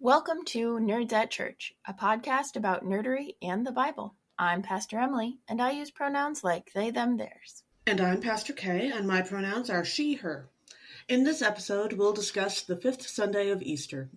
Welcome to Nerds at Church, a podcast about nerdery and the Bible. I'm Pastor Emily, and I use pronouns like they, them, theirs. And I'm Pastor Kay, and my pronouns are she, her. In this episode, we'll discuss the fifth Sunday of Easter,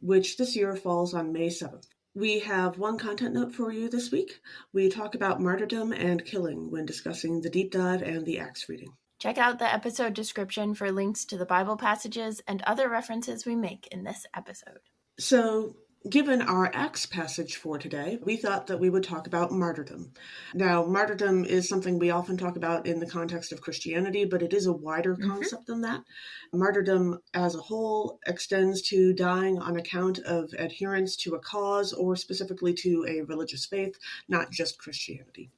which this year falls on May 7th. We have one content note for you this week. We talk about martyrdom and killing when discussing the deep dive and the Acts reading. Check out the episode description for links to the Bible passages and other references we make in this episode. So, given our Acts passage for today, we thought that we would talk about martyrdom. Now, martyrdom is something we often talk about in the context of Christianity, but it is a wider concept than that. Martyrdom as a whole extends to dying on account of adherence to a cause or specifically to a religious faith, not just Christianity.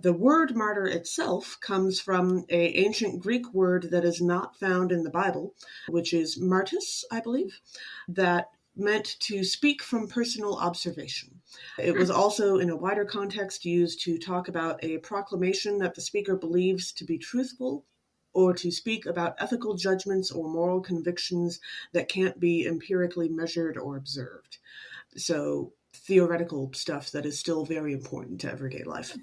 The word martyr itself comes from an ancient Greek word that is not found in the Bible, which is martys, I believe, that meant to speak from personal observation. It was also, in a wider context, used to talk about a proclamation that the speaker believes to be truthful, or to speak about ethical judgments or moral convictions that can't be empirically measured or observed. So, theoretical stuff that is still very important to everyday life.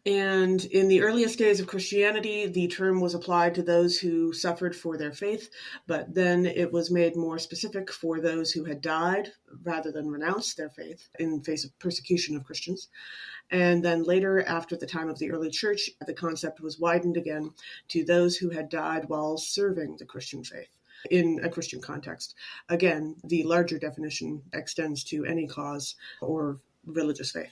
And in the earliest days of Christianity, the term was applied to those who suffered for their faith, but then it was made more specific for those who had died rather than renounced their faith in face of persecution of Christians. And then later, after the time of the early church, the concept was widened again to those who had died while serving the Christian faith in a Christian context. Again, the larger definition extends to any cause or religious faith.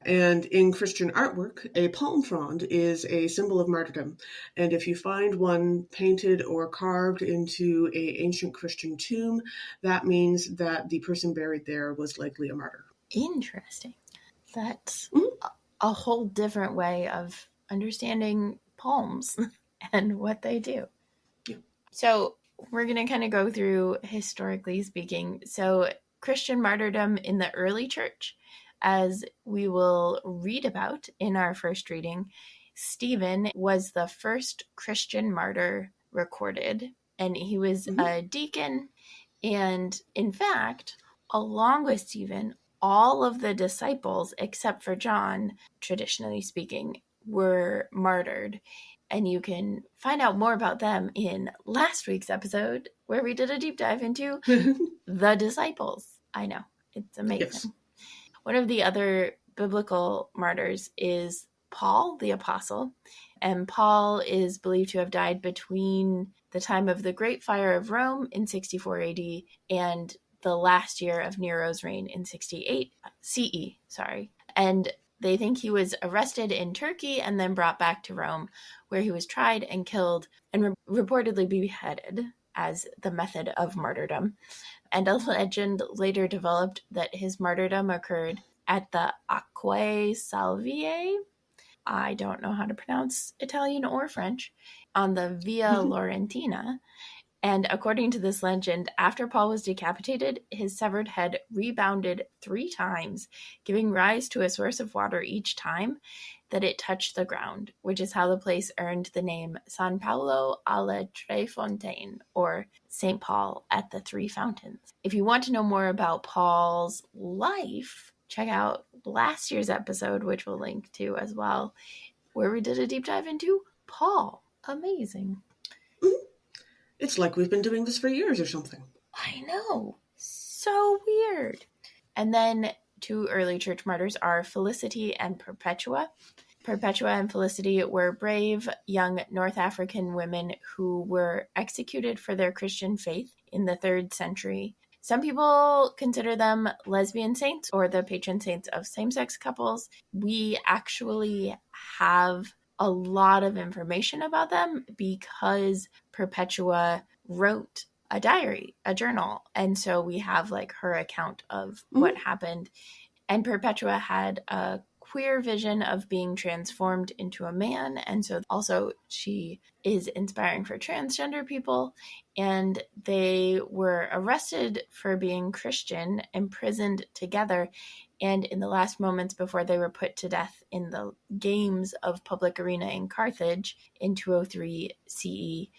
And in Christian artwork, a palm frond is a symbol of martyrdom. And if you find one painted or carved into an ancient Christian tomb, that means that the person buried there was likely a martyr. Interesting. That's a whole different way of understanding palms and what they do. Yeah. So we're going to kind of go through historically speaking. So Christian martyrdom in the early church, as we will read about in our first reading, Stephen was the first Christian martyr recorded, and he was a deacon. And in fact, along with Stephen, all of the disciples, except for John, traditionally speaking, were martyred. And you can find out more about them in last week's episode, where we did a deep dive into the disciples. I know, it's amazing. Yes. One of the other biblical martyrs is Paul, the apostle. And Paul is believed to have died between the time of the Great Fire of Rome in 64 AD and the last year of Nero's reign in 68 CE. And they think he was arrested in Turkey and then brought back to Rome, where he was tried and killed and reportedly beheaded as the method of martyrdom. And a legend later developed that his martyrdom occurred at the Acque Salviae, I don't know how to pronounce Italian or French, on the Via Laurentina. And according to this legend, after Paul was decapitated, his severed head rebounded 3 times, giving rise to a source of water each time that it touched the ground, which is how the place earned the name San Paolo alle Tre Fontaine, or St. Paul at the 3 Fountains. If you want to know more about Paul's life, check out last year's episode, which we'll link to as well, where we did a deep dive into Paul. Amazing. It's like we've been doing this for years or something. I know. So weird. And then 2 early church martyrs are Felicity and Perpetua. Perpetua and Felicity were brave young North African women who were executed for their Christian faith in the 3rd century. Some people consider them lesbian saints or the patron saints of same-sex couples. We actually have a lot of information about them because Perpetua wrote a diary, a journal. And so we have like her account of what happened. And Perpetua had a queer vision of being transformed into a man. And so also she is inspiring for transgender people. And they were arrested for being Christian, imprisoned together. And in the last moments before they were put to death in the games of public arena in Carthage in 203 CE,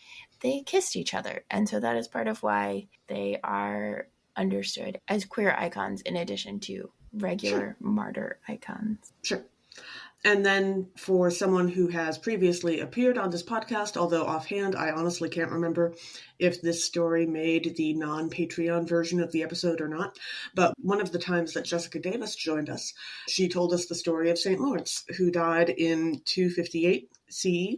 they kissed each other. And so that is part of why they are understood as queer icons in addition to regular Sure. martyr icons. Sure. And then for someone who has previously appeared on this podcast, although offhand, I honestly can't remember if this story made the non-Patreon version of the episode or not. But one of the times that Jessica Davis joined us, she told us the story of St. Lawrence, who died in 258 CE.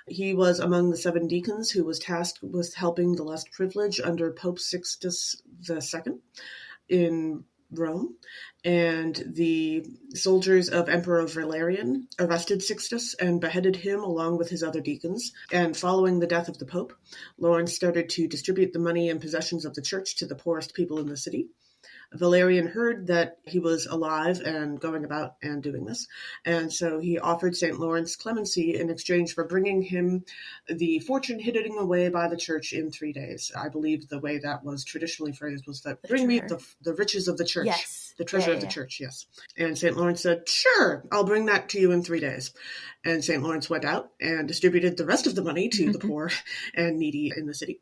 He was among the 7 deacons who was tasked with helping the less privileged under Pope Sixtus II in Rome, and the soldiers of Emperor Valerian arrested Sixtus and beheaded him along with his other deacons. And following the death of the Pope, Lawrence started to distribute the money and possessions of the church to the poorest people in the city. Valerian heard that he was alive and going about and doing this, and so he offered St. Lawrence clemency in exchange for bringing him the fortune hidden away by the church in 3 days. I believe the way that was traditionally phrased was that, bring me the riches of the church. Yes. The treasure of the church, yes. And St. Lawrence said, sure, I'll bring that to you in 3 days. And St. Lawrence went out and distributed the rest of the money to the poor and needy in the city.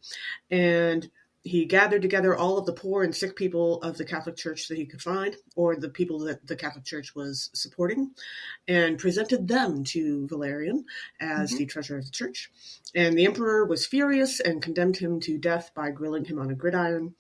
And he gathered together all of the poor and sick people of the Catholic Church that he could find, or the people that the Catholic Church was supporting, and presented them to Valerian as the treasurer of the church. And the emperor was furious and condemned him to death by grilling him on a gridiron.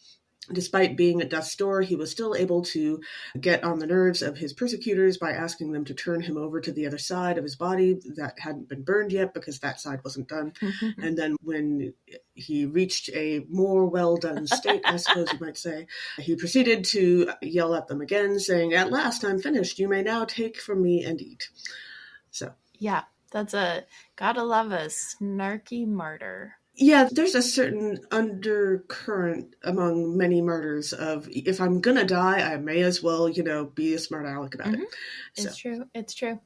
Despite being at death's door, he was still able to get on the nerves of his persecutors by asking them to turn him over to the other side of his body that hadn't been burned yet because that side wasn't done. And then when he reached a more well-done state, I suppose you might say, he proceeded to yell at them again, saying, "At last I'm finished. You may now take from me and eat." So. Yeah, that's gotta love a snarky martyr. Yeah, there's a certain undercurrent among many martyrs of, if I'm gonna die, I may as well, be a smart aleck about it. It's true. It's true.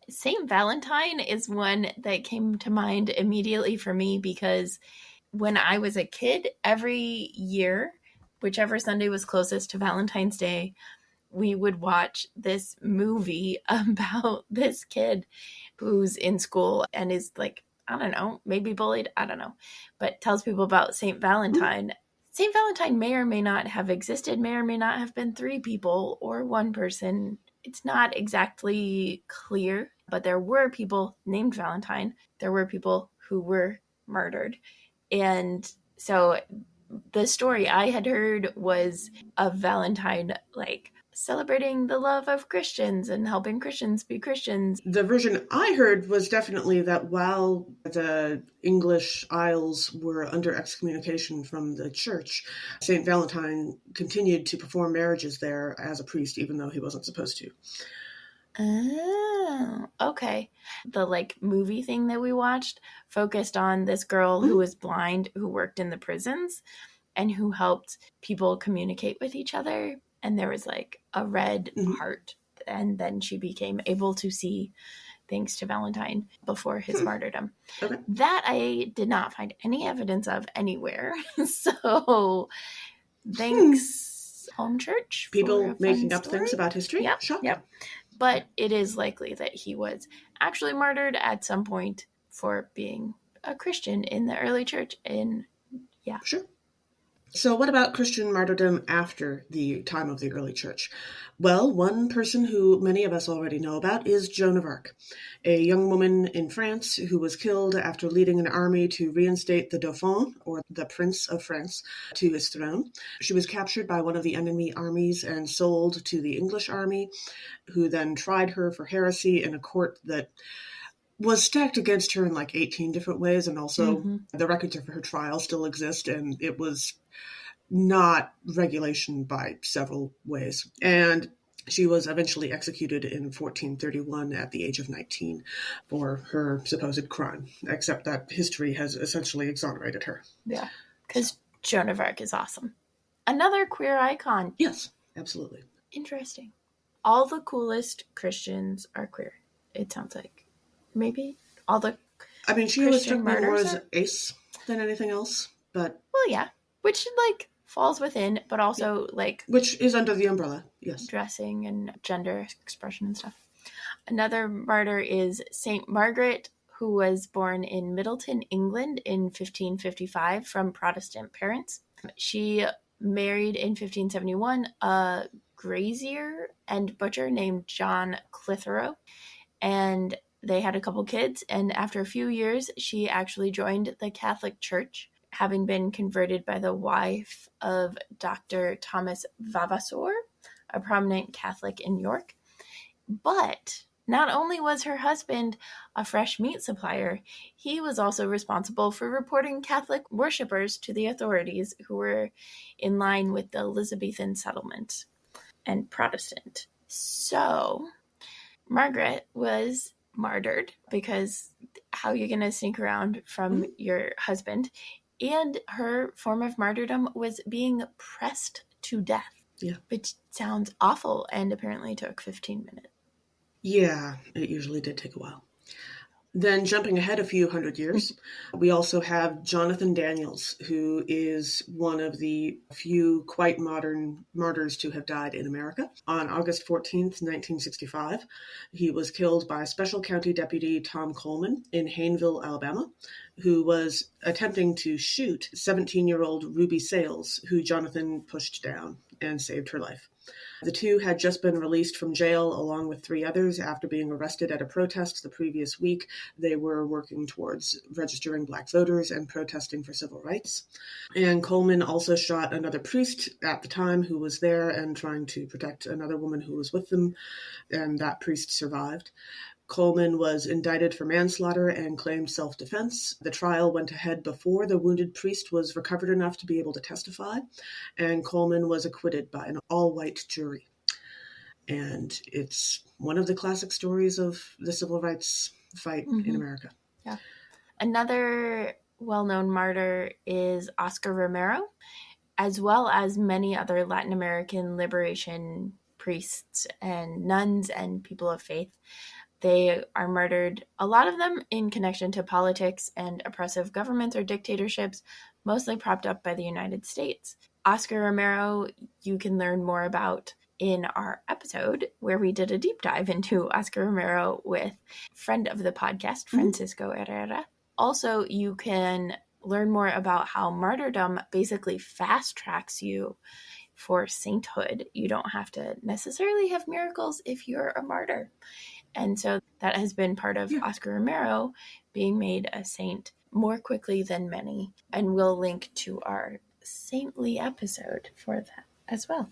Saint Valentine is one that came to mind immediately for me because when I was a kid, every year, whichever Sunday was closest to Valentine's Day, we would watch this movie about this kid who's in school and is like, I don't know, maybe bullied, I don't know, but tells people about St. Valentine. St. Valentine may or may not have existed, may or may not have been 3 people or 1 person. It's not exactly clear, but there were people named Valentine. There were people who were murdered. And so the story I had heard was of Valentine, like, celebrating the love of Christians and helping Christians be Christians. The version I heard was definitely that while the English Isles were under excommunication from the church, St. Valentine continued to perform marriages there as a priest, even though he wasn't supposed to. Oh, okay. The movie thing that we watched focused on this girl who was blind, who worked in the prisons and who helped people communicate with each other. And there was a red heart. And then she became able to see thanks to Valentine before his martyrdom. Okay. That I did not find any evidence of anywhere. So thanks, home church. People making up things about history? Yep. Shocking. Yep. But it is likely that he was actually martyred at some point for being a Christian in the early church. Sure. So what about Christian martyrdom after the time of the early church? Well, one person who many of us already know about is Joan of Arc, a young woman in France who was killed after leading an army to reinstate the Dauphin, or the Prince of France, to his throne. She was captured by one of the enemy armies and sold to the English army, who then tried her for heresy in a court that was stacked against her in 18 different ways, and also the records of her trial still exist, and it was not regulation by several ways. And she was eventually executed in 1431 at the age of 19 for her supposed crime, except that history has essentially exonerated her. Yeah, because Joan of Arc is awesome. Another queer icon. Yes, absolutely. Interesting. All the coolest Christians are queer, it sounds like. Maybe all the she always struck me more as ace than anything else, but... Well, yeah. Which, falls within, but also, which is under the umbrella, yes. Dressing and gender expression and stuff. Another martyr is St. Margaret, who was born in Middleton, England in 1555 from Protestant parents. She married in 1571 a grazier and butcher named John Clitheroe, and they had a couple kids. And after a few years, she actually joined the Catholic Church, having been converted by the wife of Dr. Thomas Vavasour, a prominent Catholic in York. But not only was her husband a fresh meat supplier, he was also responsible for reporting Catholic worshippers to the authorities who were in line with the Elizabethan settlement and Protestant. So Margaret was martyred because how are you going to sneak around from your husband? And her form of martyrdom was being pressed to death, which sounds awful and apparently took 15 minutes. Yeah, it usually did take a while. Then jumping ahead a few hundred years, we also have Jonathan Daniels, who is one of the few quite modern martyrs to have died in America. On August 14th, 1965, he was killed by Special County Deputy Tom Coleman in Hayneville, Alabama, who was attempting to shoot 17-year-old Ruby Sales, who Jonathan pushed down and saved her life. The two had just been released from jail along with 3 others after being arrested at a protest the previous week. They were working towards registering Black voters and protesting for civil rights. And Coleman also shot another priest at the time who was there and trying to protect another woman who was with them, and that priest survived. Coleman was indicted for manslaughter and claimed self-defense. The trial went ahead before the wounded priest was recovered enough to be able to testify, and Coleman was acquitted by an all-white jury. And it's one of the classic stories of the civil rights fight in America. Yeah. Another well-known martyr is Oscar Romero, as well as many other Latin American liberation priests and nuns and people of faith. They are martyred, a lot of them in connection to politics and oppressive governments or dictatorships, mostly propped up by the United States. Oscar Romero, you can learn more about in our episode where we did a deep dive into Oscar Romero with friend of the podcast, Francisco Herrera. Also, you can learn more about how martyrdom basically fast tracks you for sainthood. You don't have to necessarily have miracles if you're a martyr. And so that has been part of Oscar Romero being made a saint more quickly than many. And we'll link to our saintly episode for that as well.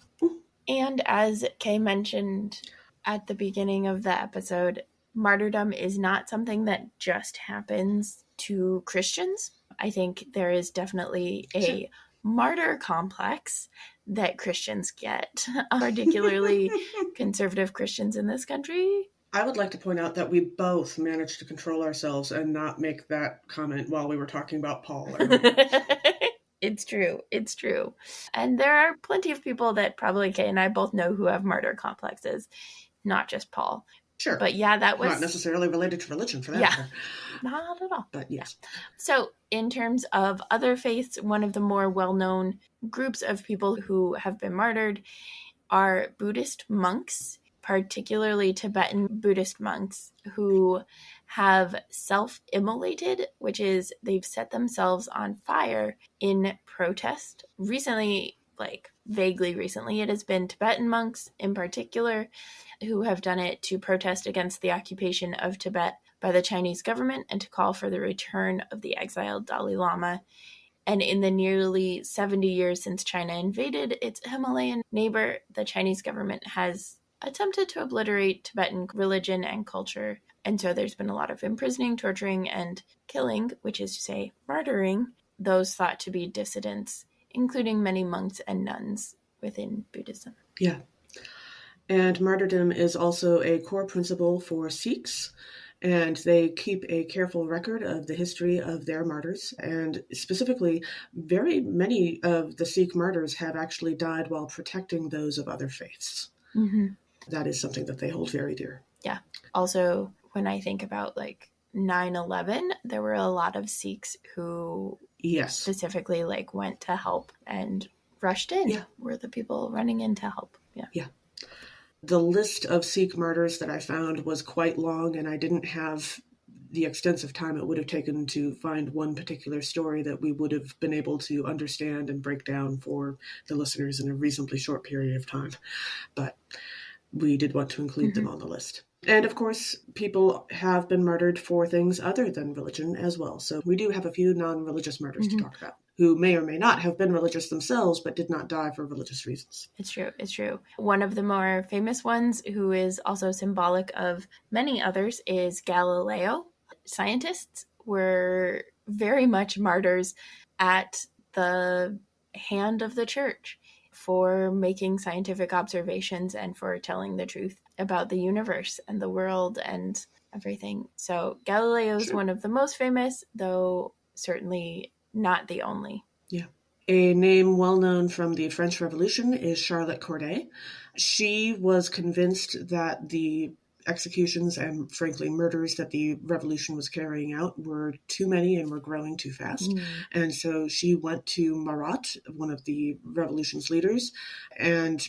And as Kay mentioned at the beginning of the episode, martyrdom is not something that just happens to Christians. I think there is definitely a martyr complex that Christians get, particularly conservative Christians in this country. I would like to point out that we both managed to control ourselves and not make that comment while we were talking about Paul. It's true. It's true. And there are plenty of people that probably Kay and I both know who have martyr complexes, not just Paul. Sure. But yeah, that was... not necessarily related to religion for that matter. Not at all. But yes. Yeah. So in terms of other faiths, one of the more well-known groups of people who have been martyred are Buddhist monks, particularly Tibetan Buddhist monks who have self-immolated, which is they've set themselves on fire in protest. Recently, vaguely recently, it has been Tibetan monks in particular who have done it to protest against the occupation of Tibet by the Chinese government and to call for the return of the exiled Dalai Lama. And in the nearly 70 years since China invaded its Himalayan neighbor, the Chinese government has attempted to obliterate Tibetan religion and culture. And so there's been a lot of imprisoning, torturing, and killing, which is to say martyring, those thought to be dissidents, including many monks and nuns within Buddhism. Yeah. And martyrdom is also a core principle for Sikhs, and they keep a careful record of the history of their martyrs. And specifically, very many of the Sikh martyrs have actually died while protecting those of other faiths. Mm-hmm. That is something that they hold very dear. Yeah. Also, when I think about 9/11, there were a lot of Sikhs who specifically went to help and rushed in. Were the people running in to help. Yeah. The list of Sikh martyrs that I found was quite long, and I didn't have the extensive time it would have taken to find one particular story that we would have been able to understand and break down for the listeners in a reasonably short period of time. But we did want to include them on the list. And of course, people have been murdered for things other than religion as well. So we do have a few non-religious murders to talk about, who may or may not have been religious themselves, but did not die for religious reasons. It's true. It's true. One of the more famous ones, who is also symbolic of many others, is Galileo. Scientists were very much martyrs at the hand of the church for making scientific observations and for telling the truth about the universe and the world and everything. So Galileo is one of the most famous, though certainly not the only. Yeah. A name well known from the French Revolution is Charlotte Corday. She was convinced that the executions and, frankly, murders that the revolution was carrying out were too many and were growing too fast. And so she went to Marat, one of the revolution's leaders, and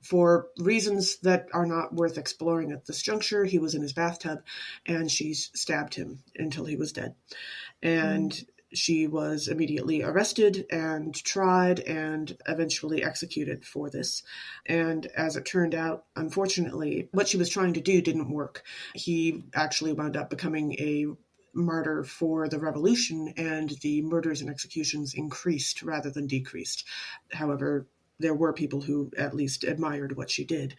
for reasons that are not worth exploring at this juncture, he was in his bathtub, and she stabbed him until he was dead. And she was immediately arrested and tried and eventually executed for this. And as it turned out, unfortunately, what she was trying to do didn't work. He actually wound up becoming a martyr for the revolution, and the murders and executions increased rather than decreased. However, there were people who at least admired what she did.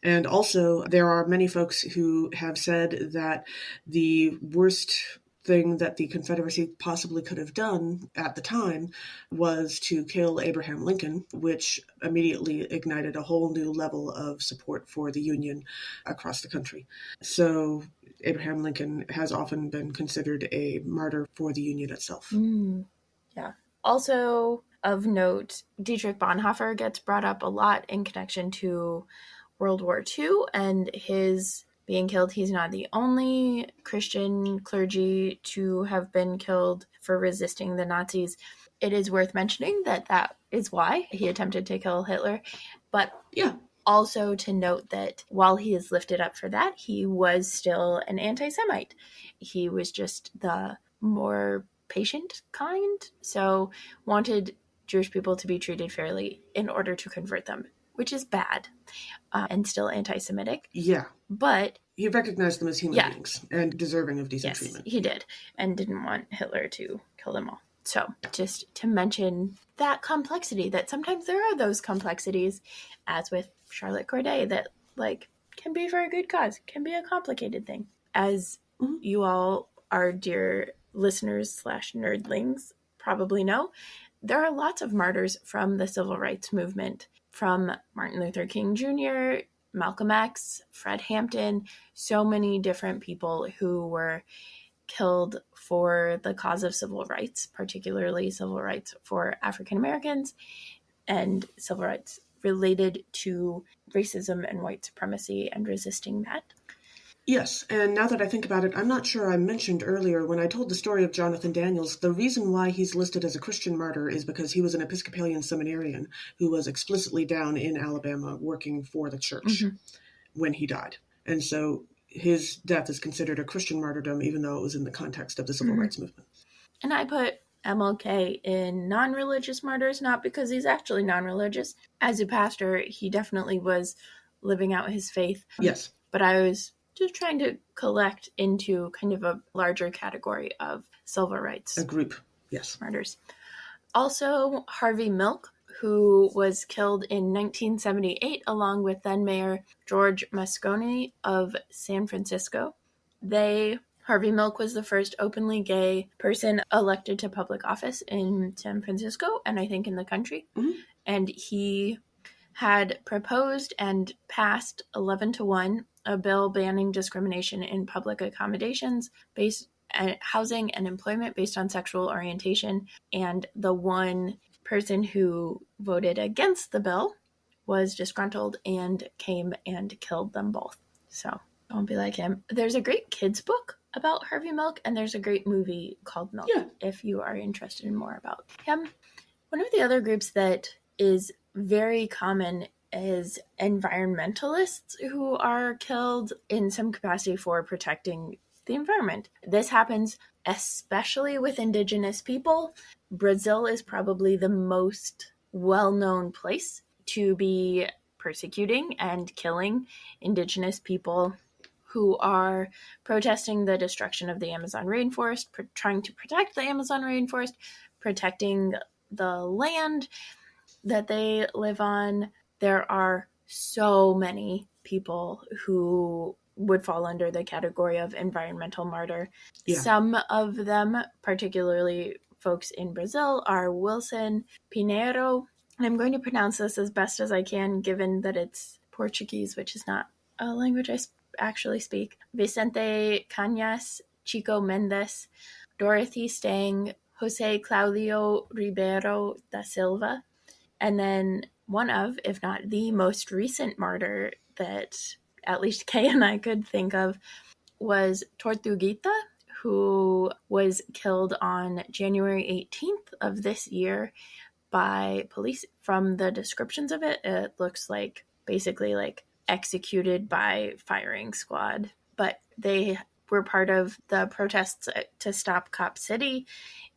And also, there are many folks who have said that the worst thing that the Confederacy possibly could have done at the time was to kill Abraham Lincoln, which immediately ignited a whole new level of support for the Union across the country. So Abraham Lincoln has often been considered a martyr for the Union itself. Yeah. Also of note, Dietrich Bonhoeffer gets brought up a lot in connection to World War II and his being killed. He's not the only Christian clergy to have been killed for resisting the Nazis. It is worth mentioning that that is why he attempted to kill Hitler. But also to note that while he is lifted up for that, he was still an anti-Semite. He was just the more patient kind, so wanted Jewish people to be treated fairly in order to convert them, which is bad and still anti-Semitic. Yeah. But he recognized them as human beings and deserving of decent treatment. He did, and didn't want Hitler to kill them all. So just to mention that complexity, that sometimes there are those complexities, as with Charlotte Corday, that like can be for a good cause, can be a complicated thing. As you all, our dear listeners / nerdlings, probably know, there are lots of martyrs from the civil rights movement, from Martin Luther King Jr., Malcolm X, Fred Hampton, so many different people who were killed for the cause of civil rights, particularly civil rights for African Americans and civil rights related to racism and white supremacy and resisting that. Yes, and now that I think about it, I'm not sure I mentioned earlier when I told the story of Jonathan Daniels, the reason why he's listed as a Christian martyr is because he was an Episcopalian seminarian who was explicitly down in Alabama working for the church when he died. And so his death is considered a Christian martyrdom, even though it was in the context of the civil rights movement. And I put MLK in non-religious martyrs, not because he's actually non-religious. As a pastor, he definitely was living out his faith. Yes. But I was just trying to collect into kind of a larger category of civil rights. A group, yes. Martyrs. Also, Harvey Milk, who was killed in 1978 along with then Mayor George Moscone of San Francisco. Harvey Milk was the first openly gay person elected to public office in San Francisco, and I think in the country. And he had proposed and passed 11-1 a bill banning discrimination in public accommodations, housing and employment based on sexual orientation. And the one person who voted against the bill was disgruntled and came and killed them both. So don't be like him. There's a great kids book about Harvey Milk, and there's a great movie called Milk, if you are interested in more about him. One of the other groups that is very common is environmentalists who are killed in some capacity for protecting the environment. This happens especially with indigenous people. Brazil is probably the most well-known place to be persecuting and killing indigenous people who are protesting the destruction of the Amazon rainforest, trying to protect the Amazon rainforest, protecting the land that they live on. There are so many people who would fall under the category of environmental martyr. Yeah. Some of them, particularly folks in Brazil, are Wilson Pinheiro, and I'm going to pronounce this as best as I can given that it's Portuguese, which is not a language I actually speak. Vicente Cañas, Chico Mendes, Dorothy Stang, Jose Claudio Ribeiro da Silva, and then one of, if not the most recent martyr that at least Kay and I could think of was Tortuguita, who was killed on January 18th of this year by police. From the descriptions of it, it looks like basically like executed by firing squad. But they were part of the protests to stop Cop City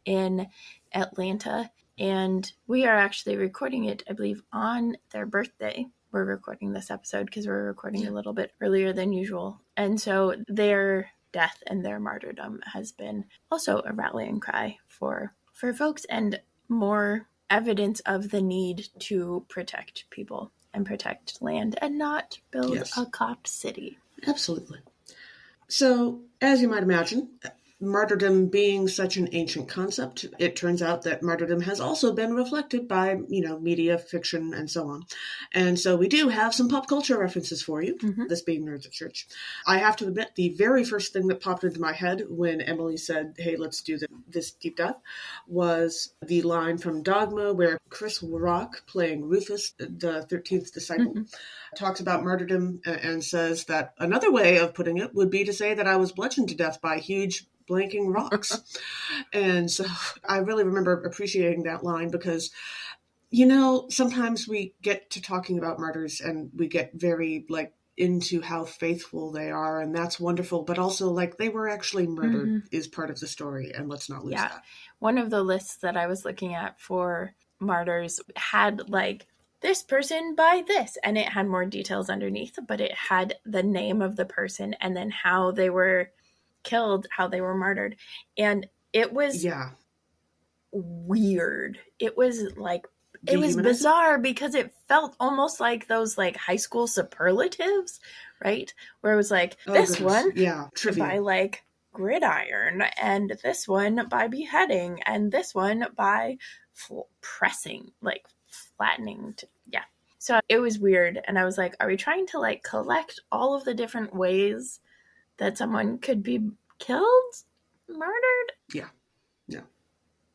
in Atlanta. And we are actually recording it, I believe, on their birthday. We're recording this episode because we're recording a little bit earlier than usual. And so their death and their martyrdom has been also a rallying cry for folks and more evidence of the need to protect people and protect land and not build a cop city. Absolutely. So, as you might imagine, martyrdom being such an ancient concept, it turns out that martyrdom has also been reflected by, media, fiction, and so on. And so we do have some pop culture references for you, this being Nerds at Church. I have to admit, the very first thing that popped into my head when Emily said, hey, let's do this deep dive, was the line from Dogma where Chris Rock, playing Rufus, the 13th disciple, talks about martyrdom and says that another way of putting it would be to say that I was bludgeoned to death by huge blanking rocks. And so I really remember appreciating that line because, sometimes we get to talking about martyrs and we get very into how faithful they are, and that's wonderful, but also they were actually murdered is part of the story, and let's not lose that. One of the lists that I was looking at for martyrs had this person by this, and it had more details underneath, but it had the name of the person and then how they were killed, how they were martyred. And it was weird. It was it was bizarre because it felt almost like those high school superlatives, right? Where it was this one by gridiron, and this one by beheading, and this one by pressing, flattening. So it was weird. And I was like, are we trying to collect all of the different ways that someone could be killed, murdered? Yeah.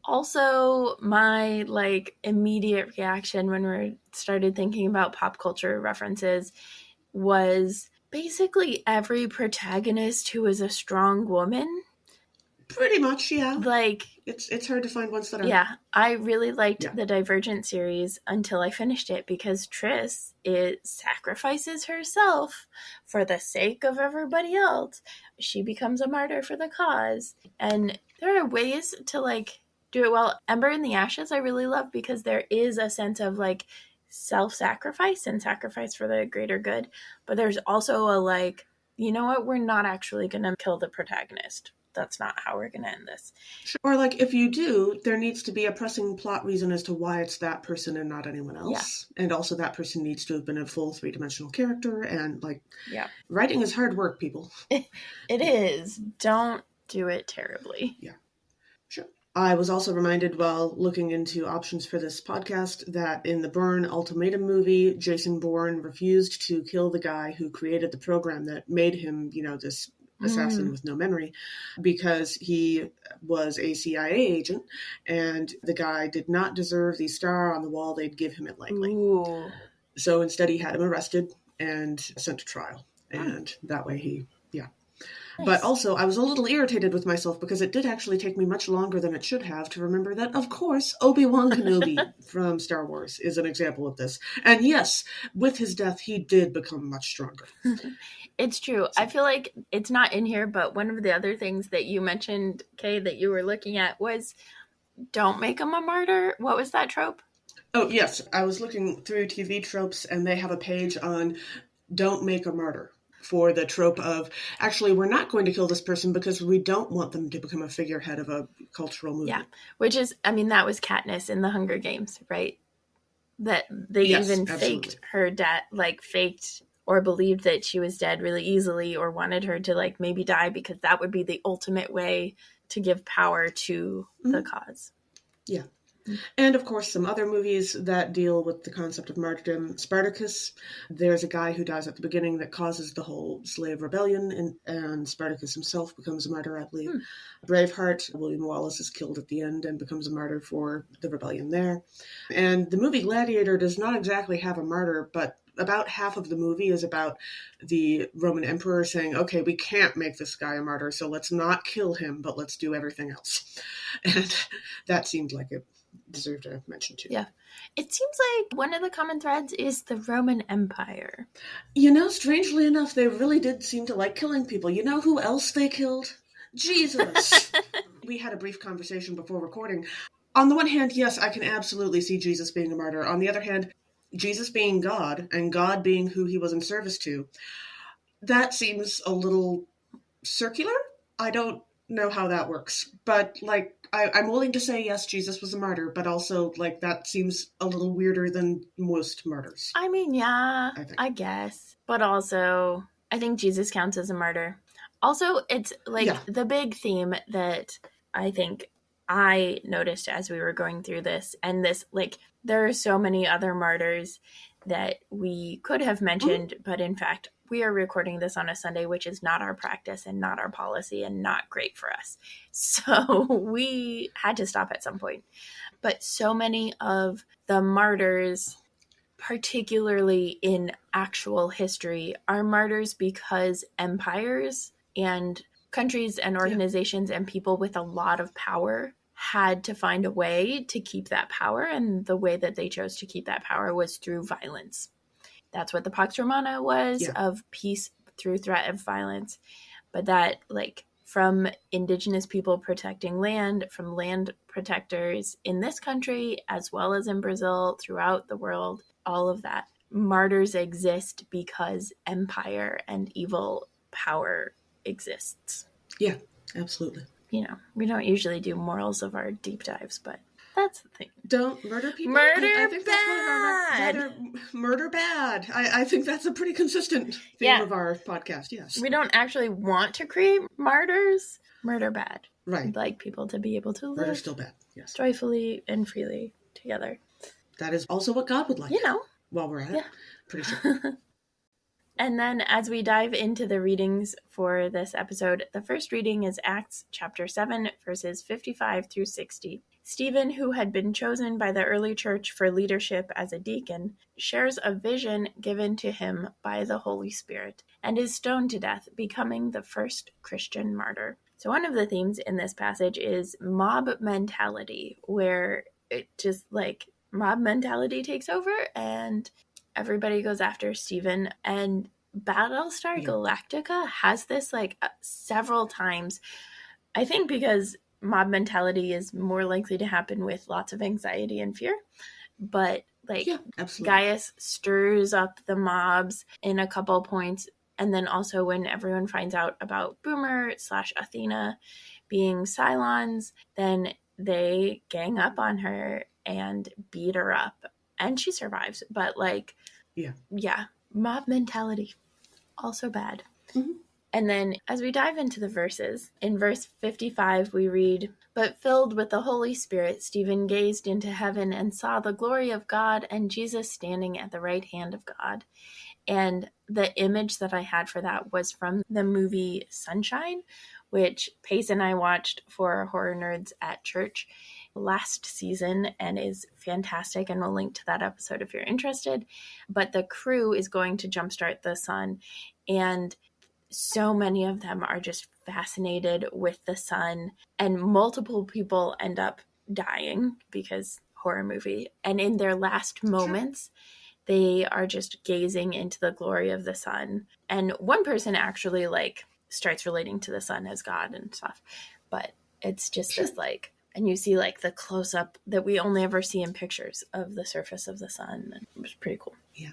Also, my immediate reaction when we started thinking about pop culture references was basically every protagonist who is a strong woman. Pretty much, yeah. It's hard to find ones that are. Yeah, I really liked the Divergent series until I finished it because Triss sacrifices herself for the sake of everybody else. She becomes a martyr for the cause, and there are ways to do it well. Ember in the Ashes I really love because there is a sense of self-sacrifice and sacrifice for the greater good, but there's also a you know what, we're not actually gonna kill the protagonist. That's not how we're going to end this. Or if you do, there needs to be a pressing plot reason as to why it's that person and not anyone else. Yeah. And also that person needs to have been a full three-dimensional character. And writing is hard work, people. It is. Don't do it terribly. Yeah, sure. I was also reminded while looking into options for this podcast that in the Bourne Ultimatum movie, Jason Bourne refused to kill the guy who created the program that made him, this assassin with no memory, because he was a CIA agent and the guy did not deserve the star on the wall they'd give him at Langley. Ooh. So instead he had him arrested and sent to trial. And that way But Nice. also, I was a little irritated with myself because it did actually take me much longer than it should have to remember that, of course, Obi-Wan Kenobi from Star Wars is an example of this. And yes, with his death, he did become much stronger. It's true. So, I feel like it's not in here, but one of the other things that you mentioned, Kay, that you were looking at was don't make him a martyr. What was that trope? oh, yes, I was looking through TV tropes, and they have a page on don't make a martyr for the trope of, actually, we're not going to kill this person because we don't want them to become a figurehead of a cultural movement. Yeah, which is, I mean, that was Katniss in the Hunger Games, right? That they Yes, even absolutely. faked her death, like faked or believed that she was dead really easily, or wanted her to like maybe die because that would be the ultimate way to give power to the cause. Yeah. And of course, some other movies that deal with the concept of martyrdom. Spartacus, there's a guy who dies at the beginning that causes the whole slave rebellion, and Spartacus himself becomes a martyr, I believe. Braveheart, William Wallace is killed at the end and becomes a martyr for the rebellion there. And the movie Gladiator does not exactly have a martyr, but about half of the movie is about the Roman emperor saying, okay, we can't make this guy a martyr, so let's not kill him, but let's do everything else. And that seemed like it deserved a mention too. Yeah. It seems like one of the common threads is the Roman Empire. You know, strangely enough, they really did seem to like killing people. You know who else they killed? Jesus. We had a brief conversation before recording. On the one hand, yes, I can absolutely see Jesus being a martyr. On the other hand, Jesus being God and God being who he was in service to, that seems a little circular. I don't know how that works. But, like, I'm willing to say, yes, Jesus was a martyr, but also, like, that seems a little weirder than most martyrs. I mean, yeah, I I guess. But also, I think Jesus counts as a martyr. Also, it's like the big theme that I think I noticed as we were going through this, and this, like, there are so many other martyrs that we could have mentioned, but in fact, we are recording this on a Sunday, which is not our practice and not our policy and not great for us. So we had to stop at some point. But so many of the martyrs, particularly in actual history, are martyrs because empires and countries and organizations and people with a lot of power had to find a way to keep that power. And the way that they chose to keep that power was through violence. That's what the Pax Romana was, of peace through threat of violence. But that, like, from indigenous people protecting land, from land protectors in this country, as well as in Brazil, throughout the world, all of that. Martyrs exist because empire and evil power exists. Yeah, absolutely. You know, we don't usually do morals of our deep dives, but that's the thing. Don't murder people. Murder I think bad. That's murder bad. I think that's a pretty consistent theme of our podcast. Yes, we don't actually want to create martyrs. Murder bad. Right. We'd like people to be able to live murder still bad. Yes, joyfully and freely together. That is also what God would like. You know, while we're at it, pretty sure. And then as we dive into the readings for this episode, the first reading is Acts chapter 7, verses 55 through 60. Stephen, who had been chosen by the early church for leadership as a deacon, shares a vision given to him by the Holy Spirit and is stoned to death, becoming the first Christian martyr. So one of the themes in this passage is mob mentality, where it just like mob mentality takes over and everybody goes after Stephen. And Battlestar Galactica has this like several times, I think because mob mentality is more likely to happen with lots of anxiety and fear. But like Gaius stirs up the mobs in a couple points. And then also when everyone finds out about Boomer / Athena being Cylons, then they gang up on her and beat her up. And she survives. But like, mob mentality, also bad. And then as we dive into the verses, in verse 55 we read, "But filled with the Holy Spirit, Stephen gazed into heaven and saw the glory of God and Jesus standing at the right hand of God." And the image that I had for that was from the movie Sunshine, which Pace and I watched for Horror Nerds at Church last season and is fantastic, and we'll link to that episode if you're interested. But the crew is going to jumpstart the sun, and so many of them are just fascinated with the sun, and multiple people end up dying because horror movie. And in their last moments, they are just gazing into the glory of the sun. And one person actually like starts relating to the sun as God and stuff. But it's just this like, and you see like the close up that we only ever see in pictures of the surface of the sun. And it was pretty cool. Yeah.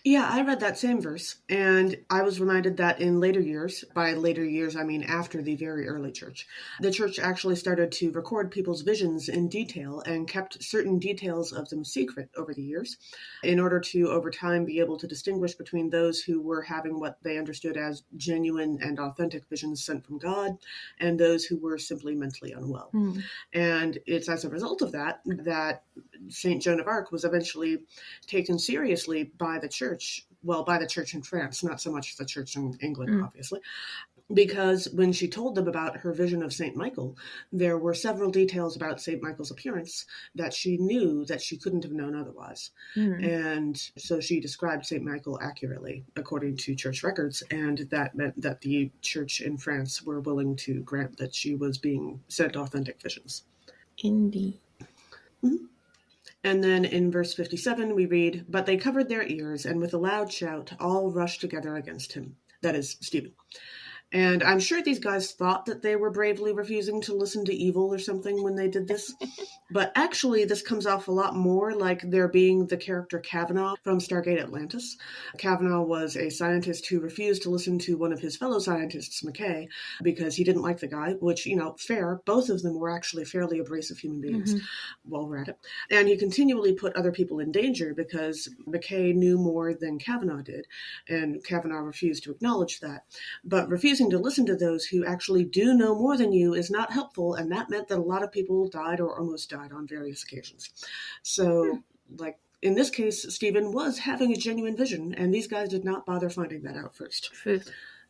Yeah, I read that same verse, and I was reminded that in later years, by later years I mean after the very early church, the church actually started to record people's visions in detail and kept certain details of them secret over the years in order to, over time, be able to distinguish between those who were having what they understood as genuine and authentic visions sent from God and those who were simply mentally unwell. And it's as a result of that that St. Joan of Arc was eventually taken seriously by the church, well, by the church in France, not so much the church in England, obviously, because when she told them about her vision of St. Michael, there were several details about St. Michael's appearance that she knew that she couldn't have known otherwise. And so she described St. Michael accurately, according to church records, and that meant that the church in France were willing to grant that she was being sent authentic visions. Indeed. And then in verse 57, we read, "But they covered their ears, and with a loud shout, all rushed together against him." That is, Stephen. And I'm sure these guys thought that they were bravely refusing to listen to evil or something when they did this. But actually, this comes off a lot more like there being the character Kavanaugh from Stargate Atlantis. Kavanaugh was a scientist who refused to listen to one of his fellow scientists, McKay, because he didn't like the guy, which, fair. Both of them were actually fairly abrasive human beings while we're at it. And he continually put other people in danger because McKay knew more than Kavanaugh did, and Kavanaugh refused to acknowledge that. But refusing to listen to those who actually do know more than you is not helpful, and that meant that a lot of people died or almost died on various occasions. So, like, in this case, Stephen was having a genuine vision, and these guys did not bother finding that out first.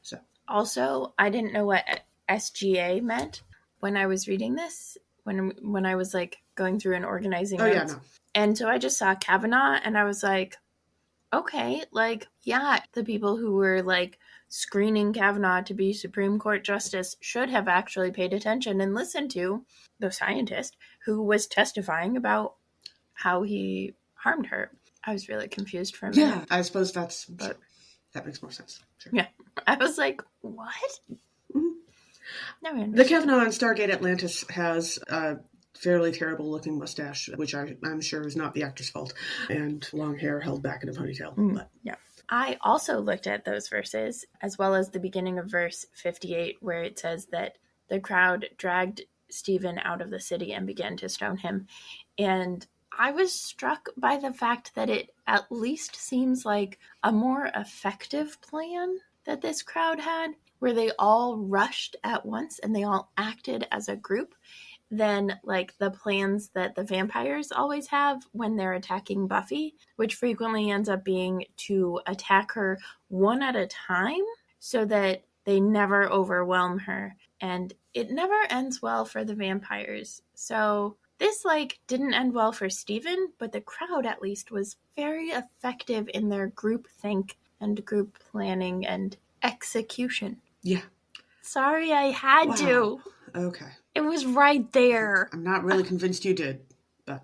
So, also, I didn't know what SGA meant when I was reading this, when I was, like, going through and organizing notes. Yeah, no. And so I just saw Kavanaugh, and I was like, okay, like, yeah, the people who were, like, screening Kavanaugh to be Supreme Court Justice should have actually paid attention and listened to the scientist who was testifying about how he harmed her. I was really confused for a minute. Yeah, I suppose that makes more sense. Sure. Yeah. I was like, what? No, the Kavanaugh in Stargate Atlantis has a fairly terrible looking mustache, which I'm sure is not the actor's fault, and long hair held back in a ponytail. But. Yeah. I also looked at those verses, as well as the beginning of verse 58, where it says that the crowd dragged Stephen out of the city and began to stone him. And I was struck by the fact that it at least seems like a more effective plan that this crowd had, where they all rushed at once and they all acted as a group, than like the plans that the vampires always have when they're attacking Buffy, which frequently ends up being to attack her one at a time so that they never overwhelm her. And it never ends well for the vampires. So this like didn't end well for Stephen, but the crowd at least was very effective in their group think and group planning and execution. Yeah. Sorry, I had to. Okay. It was right there. I'm not really convinced you did, but...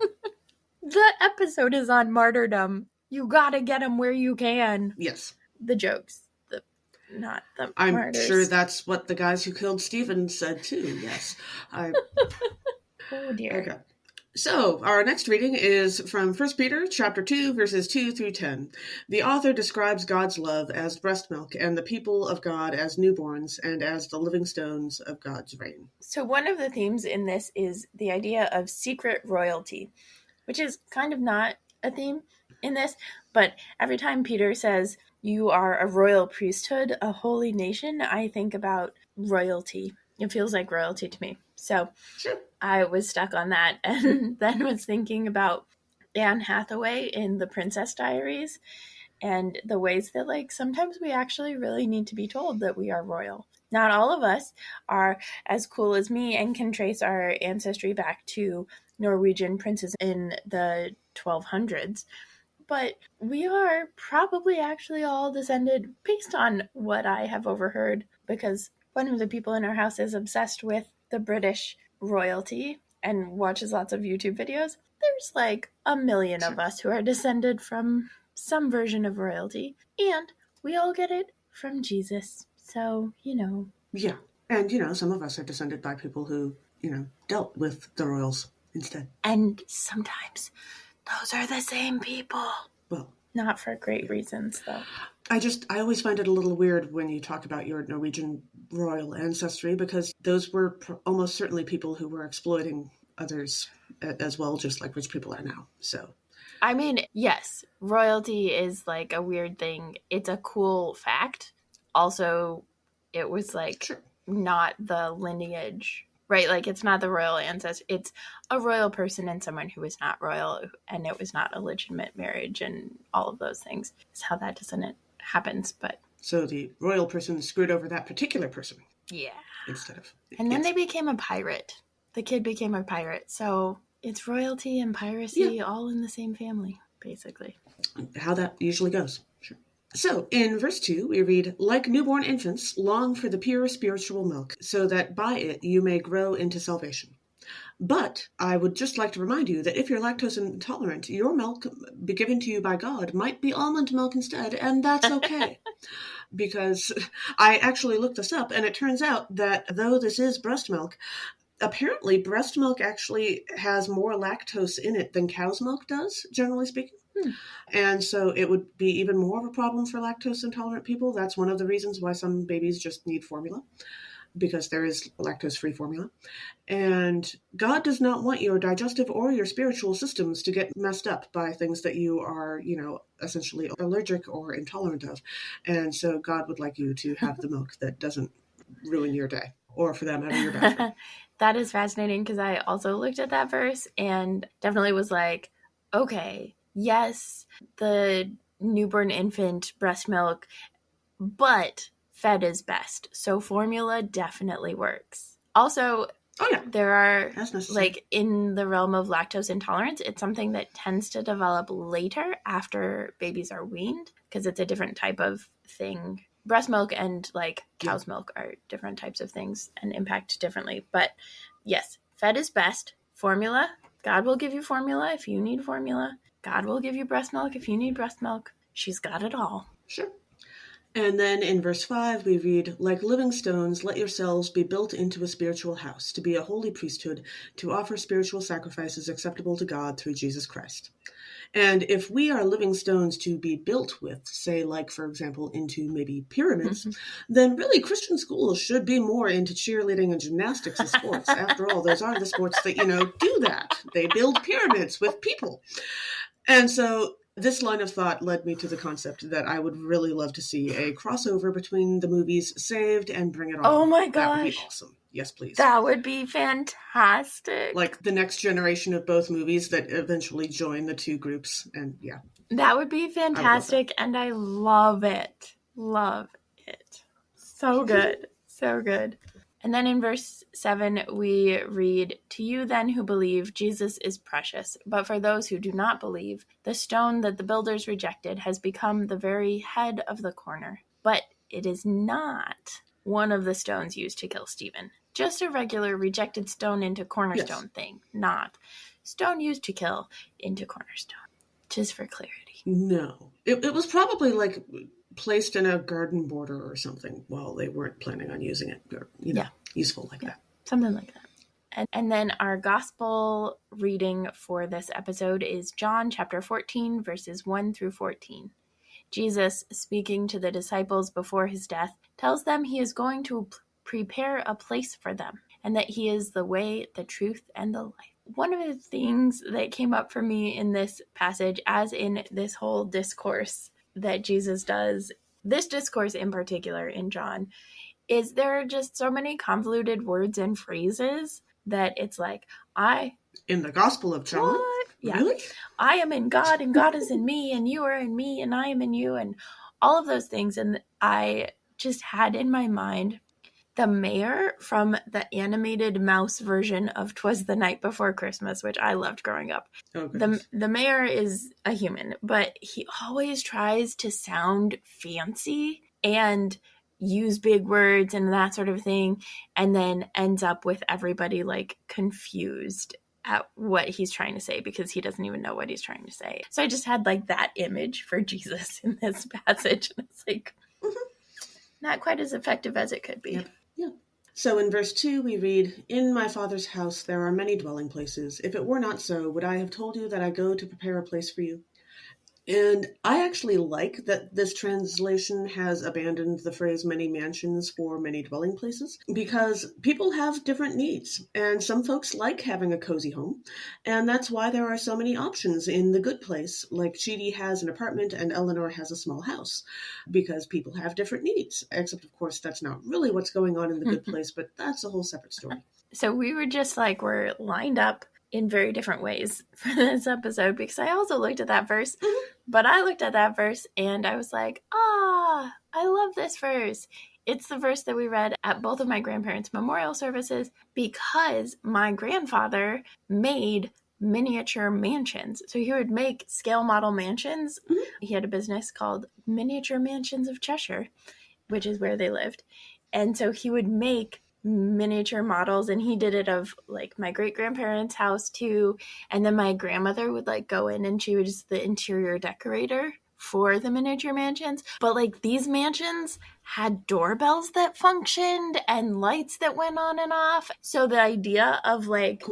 The episode is on martyrdom. You gotta get them where you can. Yes. The jokes. Not the I'm martyrs. sure that's what the guys who killed Stephen said too, yes. Oh dear. Okay. So, our next reading is from 1 Peter chapter 2, verses 2 through 10. The author describes God's love as breast milk and the people of God as newborns and as the living stones of God's reign. So one of the themes in this is the idea of secret royalty, which is kind of not a theme in this, but every time Peter says, you are a royal priesthood, a holy nation, I think about royalty. It feels like royalty to me. So sure. I was stuck on that and then was thinking about Anne Hathaway in The Princess Diaries and the ways that like sometimes we actually really need to be told that we are royal. Not all of us are as cool as me and can trace our ancestry back to Norwegian princes in the 1200s, but we are probably actually all descended based on what I have overheard, because one of the people in our house is obsessed with the British royalty and watches lots of YouTube videos. There's like a million of us who are descended from some version of royalty, and we all get it from Jesus. So, Yeah. And, some of us are descended by people who, dealt with the royals instead. And sometimes those are the same people. Well, not for great reasons, though. I always find it a little weird when you talk about your Norwegian royal ancestry, because those were almost certainly people who were exploiting others as well, just like rich people are now. So, I mean, yes, royalty is like a weird thing. It's a cool fact. Also, it was like not the lineage, right? Like it's not the royal ancestor. It's a royal person and someone who was not royal, and it was not a legitimate marriage, and all of those things is how that descendant happens. But so the royal person screwed over that particular person. Yeah. Instead of. And then they became a pirate. The kid became a pirate. So it's royalty and piracy all in the same family, basically. How that usually goes. Sure. So, in verse 2, we read, "Like newborn infants, long for the pure spiritual milk, so that by it you may grow into salvation. But I would just like to remind you that if you're lactose intolerant, your milk be given to you by God might be almond milk instead, and that's okay." Because I actually looked this up, and it turns out that though this is breast milk, apparently breast milk actually has more lactose in it than cow's milk does, generally speaking. And so it would be even more of a problem for lactose intolerant people. That's one of the reasons why some babies just need formula, because there is lactose-free formula. And God does not want your digestive or your spiritual systems to get messed up by things that you are, essentially allergic or intolerant of. And so God would like you to have the milk that doesn't ruin your day, or for that matter, your bathroom. That is fascinating, because I also looked at that verse and definitely was like, okay, yes, the newborn infant breast milk, but fed is best. So formula definitely works. Also, there are, like, in the realm of lactose intolerance, it's something that tends to develop later after babies are weaned, because it's a different type of thing. Breast milk and, like, cow's milk are different types of things and impact differently. But, yes, fed is best. Formula, God will give you formula if you need formula. God will give you breast milk if you need breast milk. She's got it all. Sure. And then in verse 5, we read, "Like living stones, let yourselves be built into a spiritual house, to be a holy priesthood, to offer spiritual sacrifices acceptable to God through Jesus Christ." And if we are living stones to be built with, say, like, for example, into maybe pyramids, then really Christian schools should be more into cheerleading and gymnastics as sports. After all, those are the sports that, do that. They build pyramids with people. And so this line of thought led me to the concept that I would really love to see a crossover between the movies Saved and Bring It On. Oh my gosh. That would be awesome. Yes, please. That would be fantastic. Like the next generation of both movies that eventually join the two groups. And yeah. That would be fantastic. And I love it. Love it. So good. So good. And then in verse 7, we read, "To you then who believe, Jesus is precious. But for those who do not believe, the stone that the builders rejected has become the very head of the corner. But it is not one of the stones used to kill Stephen. Just a regular rejected stone into cornerstone thing. Not stone used to kill into cornerstone." Just for clarity. No. It was probably like placed in a garden border or something while they weren't planning on using it. Or, useful like that. Something like that. And then our gospel reading for this episode is John chapter 14, verses 1 through 14. Jesus, speaking to the disciples before his death, tells them he is going to prepare a place for them, and that he is the way, the truth, and the life. One of the things that came up for me in this passage, as in this whole discourse that Jesus does, this discourse in particular in John, is there are just so many convoluted words and phrases that it's like, in the Gospel of John? What? Yeah. Really? I am in God, and God is in me, and you are in me, and I am in you, and all of those things. And I just had in my mind the mayor from the animated mouse version of 'Twas the Night Before Christmas, which I loved growing up. Oh, The mayor is a human, but he always tries to sound fancy and use big words and that sort of thing, and then ends up with everybody like confused at what he's trying to say because he doesn't even know what he's trying to say. So I just had like that image for Jesus in this passage, and it's like not quite as effective as it could be. Yep. Yeah. So in verse 2 we read, "In my Father's house there are many dwelling places. If it were not so, would I have told you that I go to prepare a place for you?" And I actually like that this translation has abandoned the phrase many mansions for many dwelling places, because people have different needs, and some folks like having a cozy home, and that's why there are so many options in the good place, like Chidi has an apartment and Eleanor has a small house, because people have different needs, except of course that's not really what's going on in the good place, but that's a whole separate story. So we were just like, we're lined up in very different ways for this episode, because I also looked at that verse, but I looked at that verse and I was like, I love this verse. It's the verse that we read at both of my grandparents' memorial services, because my grandfather made miniature mansions. So he would make scale model mansions. He had a business called Miniature Mansions of Cheshire, which is where they lived. And so he would make miniature models, and he did it of like my great grandparents' house too. And then my grandmother would like go in and she was the interior decorator for the miniature mansions. But like these mansions had doorbells that functioned and lights that went on and off. So the idea of like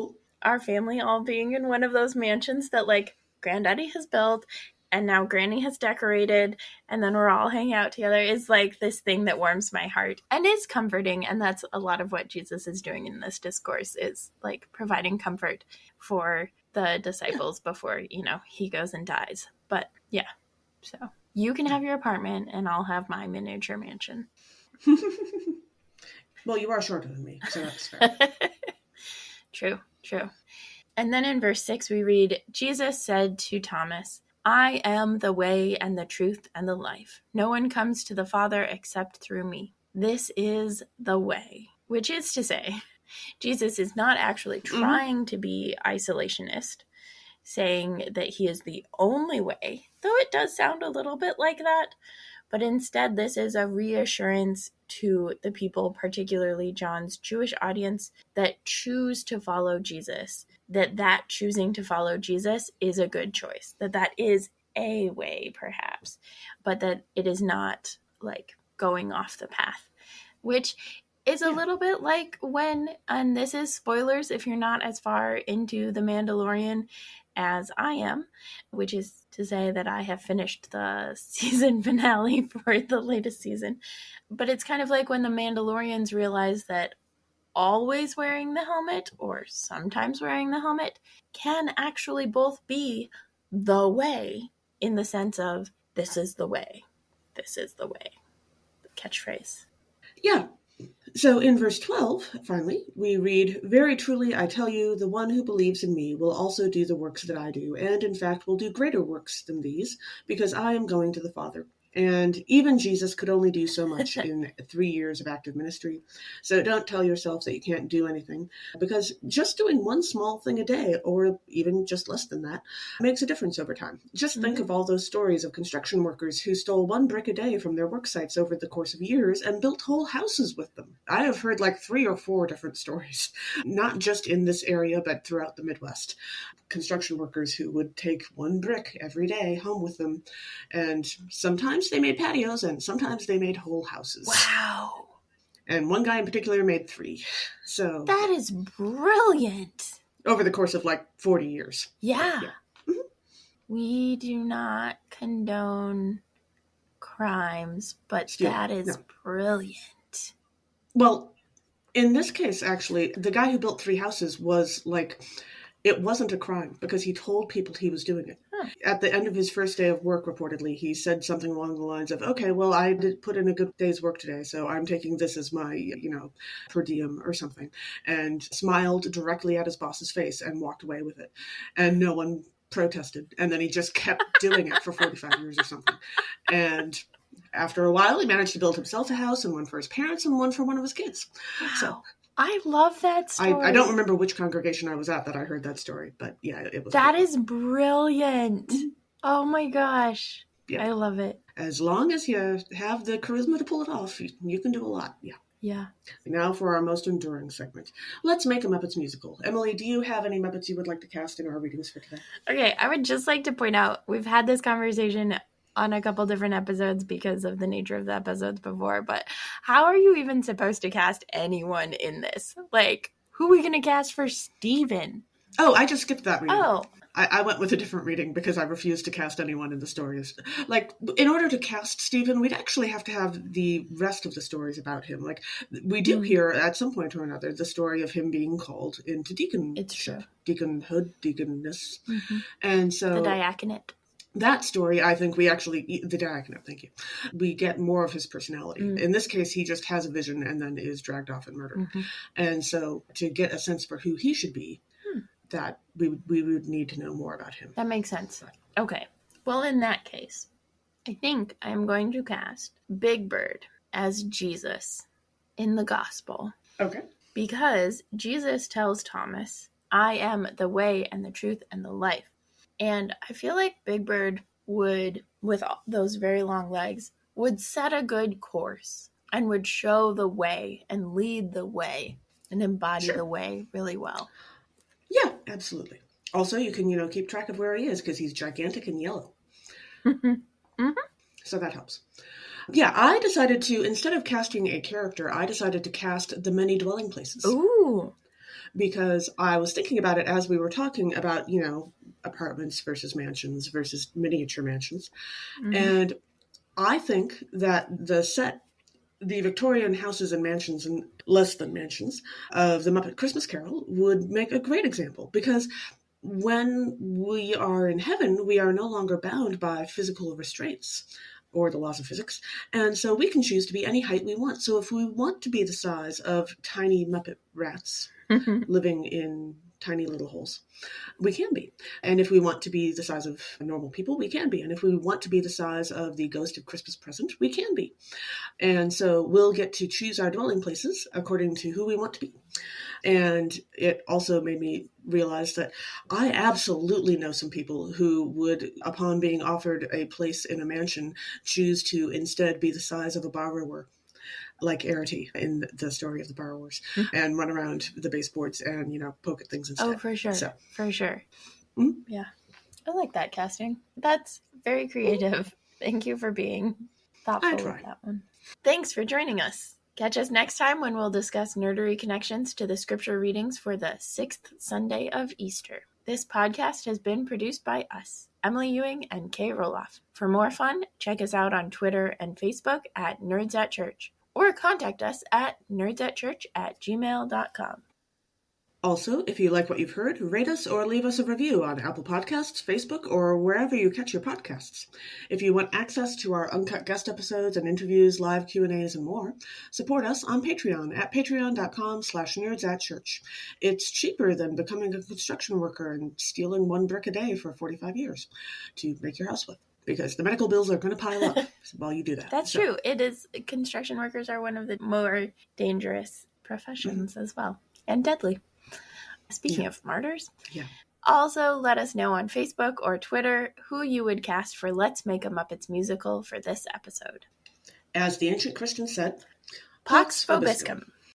our family all being in one of those mansions that like Granddaddy has built and now Granny has decorated, and then we're all hanging out together, is like this thing that warms my heart and is comforting. And that's a lot of what Jesus is doing in this discourse, is like providing comfort for the disciples before, he goes and dies. But yeah, so you can have your apartment and I'll have my miniature mansion. Well, you are shorter than me, so that's fair. True. And then in verse 6 we read, Jesus said to Thomas, "I am the way and the truth and the life. No one comes to the Father except through me. This is the way." Which is to say, Jesus is not actually trying to be isolationist, saying that he is the only way, though it does sound a little bit like that. But instead, this is a reassurance to the people, particularly John's Jewish audience, that choose to follow Jesus, that choosing to follow Jesus is a good choice, that is a way, perhaps, but that it is not like going off the path, which is a little bit like when, and this is spoilers if you're not as far into The Mandalorian as I am, which is to say that I have finished the season finale for the latest season. But it's kind of like when the Mandalorians realize that always wearing the helmet or sometimes wearing the helmet can actually both be the way, in the sense of this is the way. This is the way. The catchphrase. Yeah. So in verse 12, finally, we read, "Very truly I tell you, the one who believes in me will also do the works that I do, and in fact will do greater works than these, because I am going to the Father." And even Jesus could only do so much in 3 years of active ministry. So don't tell yourself that you can't do anything, because just doing one small thing a day, or even just less than that, makes a difference over time. Just think of all those stories of construction workers who stole 1 brick a day from their work sites over the course of years and built whole houses with them. I have heard like 3 or 4 different stories, not just in this area, but throughout the Midwest. Construction workers who would take 1 brick every day home with them, and sometimes they made patios and sometimes they made whole houses. Wow. And one guy in particular made 3. So that is brilliant. Over the course of like 40 years. Yeah. We do not condone crimes, but that is brilliant. Well, in this case, actually, the guy who built 3 houses was like, it wasn't a crime because he told people he was doing it. At the end of his first day of work, reportedly, he said something along the lines of, "Okay, well, I did put in a good day's work today, so I'm taking this as my, per diem or something," and smiled directly at his boss's face and walked away with it. And no one protested. And then he just kept doing it for 45 years or something. And After a while, he managed to build himself a house, and one for his parents and one for one of his kids. Wow. So I love that story. I don't remember which congregation I was at that I heard that story, but yeah, it was. That is brilliant. Oh my gosh. Yeah. I love it. As long as you have the charisma to pull it off, you can do a lot. Yeah. Yeah. Now for our most enduring segment. Let's make a Muppets musical. Emily, do you have any Muppets you would like to cast in our readings for today? Okay, I would just like to point out, we've had this conversation on a couple different episodes because of the nature of the episodes before, but how are you even supposed to cast anyone in this? Like, who are we going to cast for Steven? Oh, I just skipped that reading. Oh. I went with a different reading because I refused to cast anyone in the stories. Like, in order to cast Stephen, we'd actually have to have the rest of the stories about him. Like, we do hear at some point or another the story of him being called into deaconship. It's true. Deaconhood, deaconess. And so... The diaconate. That story, I think we actually... The diaconate, thank you. We get more of his personality. In this case, he just has a vision and then is dragged off and murdered. And so, to get a sense for who he should be, that we would need to know more about him. That makes sense. Okay. Well, in that case, I think I'm going to cast Big Bird as Jesus in the gospel. Okay. Because Jesus tells Thomas, I am the way and the truth and the life. And I feel like Big Bird would, with those very long legs, would set a good course and would show the way and lead the way and embody the way really well. Yeah, absolutely. Also, you can, keep track of where he is because he's gigantic and yellow. So that helps. Yeah, I decided to, instead of casting a character, I decided to cast the many dwelling places. Ooh. Because I was thinking about it as we were talking about, apartments versus mansions versus miniature mansions. And I think that the Victorian houses and mansions and less than mansions of the Muppet Christmas Carol would make a great example because when we are in heaven, we are no longer bound by physical restraints or the laws of physics. And so we can choose to be any height we want. So if we want to be the size of tiny Muppet rats living in tiny little holes, we can be. And if we want to be the size of normal people, we can be. And if we want to be the size of the Ghost of Christmas Present, we can be. And so we'll get to choose our dwelling places according to who we want to be. And it also made me realize that I absolutely know some people who would, upon being offered a place in a mansion, choose to instead be the size of a borrower, like Arity in the story of the borrowers, and run around the baseboards and, poke at things instead. Oh, for sure. So. For sure. Yeah. I like that casting. That's very creative. Thank you for being thoughtful with that one. Thanks for joining us. Catch us next time when we'll discuss nerdery connections to the scripture readings for the 6th Sunday of Easter. This podcast has been produced by us, Emily Ewing and Kay Rohloff. For more fun, check us out on Twitter and Facebook at Nerds at Church, or contact us at nerdsatchurch@gmail.com. Also, if you like what you've heard, rate us or leave us a review on Apple Podcasts, Facebook, or wherever you catch your podcasts. If you want access to our uncut guest episodes and interviews, live Q&As, and more, support us on Patreon at patreon.com/nerdsatchurch. It's cheaper than becoming a construction worker and stealing one brick a day for 45 years to make your house with. Because the medical bills are going to pile up while you do that. That's true. It is. Construction workers are one of the more dangerous professions as well. And deadly. Speaking of martyrs. Yeah. Also, let us know on Facebook or Twitter who you would cast for Let's Make a Muppets musical for this episode. As the ancient Christians said, Pax Vobiscum.